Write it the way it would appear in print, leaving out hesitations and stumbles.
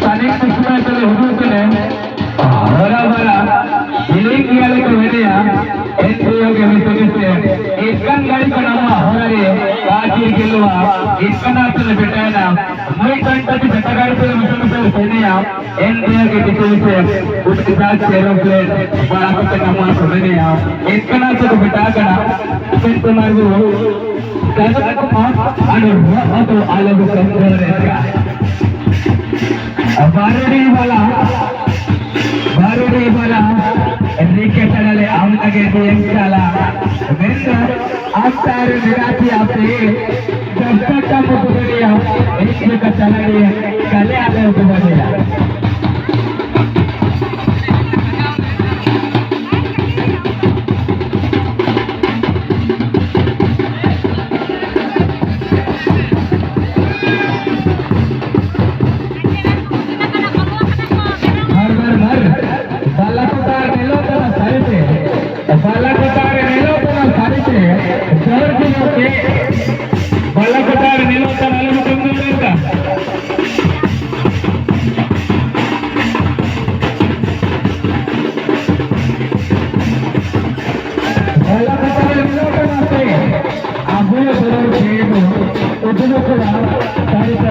अनेक मुश्किलें हुजूर ने बराबर इलेक्ट किया लेकर वेदिया एनजीओ के मित्र से एकन गाड़ी का नाम हमारे काजी के लोहा इसका नाम तो बेटा ना मैं कंटा की जगह पे मुझे वेदिया एनजीओ के मित्र से उसके साथ एरोप्लेन बड़ा का नाम वेदिया इसका नाम तो बेटा का फिर तुम्हारे वो कहता है अनु तो आलोक कंट्रोल रहेगा बारूदी वाला नीचे चढ़ले आम लगे एक साला वेंदर आफ्टर निराती आपसे जब तक का मुझे एक का चला लिया कले आले ऊपर दिया बाला को